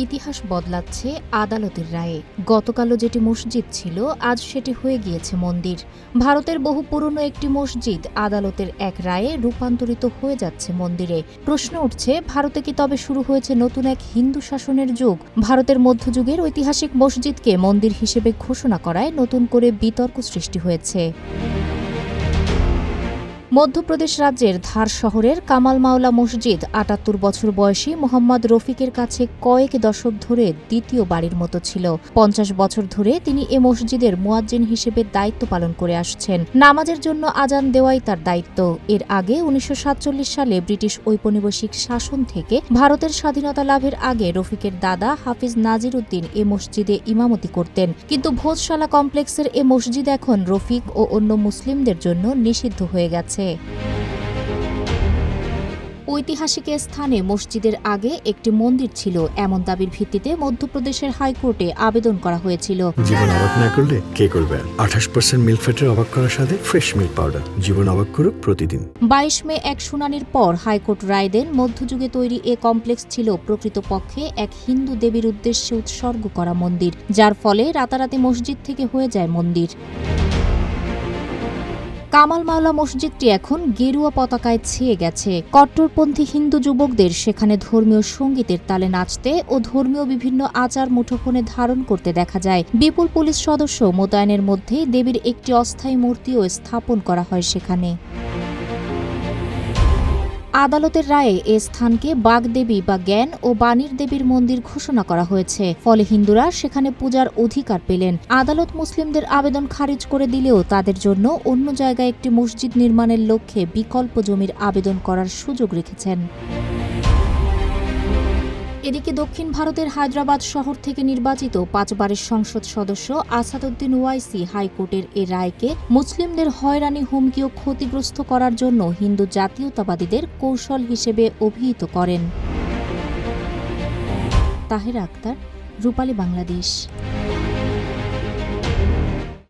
ইতিহাস বদলাচ্ছে আদালতের রায়ে। গতকালও যেটি মসজিদ ছিল, আজ সেটি হয়ে গিয়েছে মন্দির। ভারতের বহু পুরনো একটি মসজিদ আদালতের এক রায়ে রূপান্তরিত হয়ে যাচ্ছে মন্দিরে। প্রশ্ন উঠছে, ভারতে কি তবে শুরু হয়েছে নতুন এক হিন্দু শাসনের যুগ? ভারতের মধ্যযুগের ঐতিহাসিক মসজিদকে মন্দির হিসেবে ঘোষণা করায় নতুন করে বিতর্ক সৃষ্টি হয়েছে। মধ্যপ্রদেশ রাজ্যের ধার শহরের কামাল মাওলা মসজিদ ৭৮ বছর বয়সী মোহাম্মদ রফিকের কাছে কয়েক দশক ধরে দ্বিতীয় বাড়ির মতো ছিল। ৫০ বছর ধরে তিনি এ মসজিদের মুয়াজ্জিন হিসেবে দায়িত্ব পালন করে আসছেন। নামাজের জন্য আজান দেওয়াই তার দায়িত্ব। এর আগে ১৯৪৭ সালে ব্রিটিশ ঔপনিবেশিক শাসন থেকে ভারতের স্বাধীনতা লাভের আগে রফিকের দাদা হাফিজ নাজির উদ্দিন এ মসজিদে ইমামতি করতেন। কিন্তু ভোজশালা কমপ্লেক্সের এ মসজিদ এখন রফিক ও অন্য মুসলিমদের জন্য নিষিদ্ধ হয়ে গেছে। ঐতিহাসিক স্থানে মসজিদের আগে একটি মন্দির ছিল, এমন দাবির ভিত্তিতে মধ্যপ্রদেশের হাইকোর্টে আবেদন করা হয়েছিল। জীবন অবাক না করলে কে করবে? ২৮% মিল্ক ফ্যাটের অবাক করার সাথে ফ্রেশ মিল্ক পাউডার। জীবন অবাক করুক প্রতিদিন। ২২ মে এক শুনানির পর হাইকোর্ট রায় দেন, মধ্যযুগে তৈরি এ কমপ্লেক্স ছিল প্রকৃতপক্ষে এক হিন্দু দেবীর উদ্দেশ্যে উৎসর্গ করা মন্দির, যার ফলে রাতারাতি মসজিদ থেকে হয়ে যায় মন্দির। কামাল মাওলা মসজিদটি এখন গেরুয়া পতাকায় ছেয়ে গেছে। কট্টরপন্থী হিন্দু যুবকদের সেখানে ধর্মীয় সঙ্গীতের তালে নাচতে ও ধর্মীয় বিভিন্ন আচার মুঠোফোনে ধারণ করতে দেখা যায়। বিপুল পুলিশ সদস্য মোতায়েনের মধ্যেই দেবীর একটি অস্থায়ী মূর্তিও স্থাপন করা হয় সেখানে। আদালতের রায়ে এ স্থানকে বাগদেবী বা জ্ঞান ও বাণীর দেবীর মন্দির ঘোষণা করা হয়েছে। ফলে হিন্দুরা সেখানে পূজার অধিকার পেলেন। আদালত মুসলিমদের আবেদন খারিজ করে দিলেও তাদের জন্য অন্য জায়গায় একটি মসজিদ নির্মাণের লক্ষ্যে বিকল্প জমির আবেদন করার সুযোগ রেখেছেন। এদিকে দক্ষিণ ভারতের হায়দ্রাবাদ শহর থেকে নির্বাচিত ৫ বারের সংসদ সদস্য আসাদউদ্দিন ওয়াইসি হাইকোর্টের এ রায়কে মুসলিমদের হয়রানি, হুমকি ও ক্ষতিগ্রস্ত করার জন্য হিন্দু জাতীয়তাবাদীদের কৌশল হিসেবে অভিহিত করেন। তাহেরা আক্তার, রূপালী বাংলাদেশ।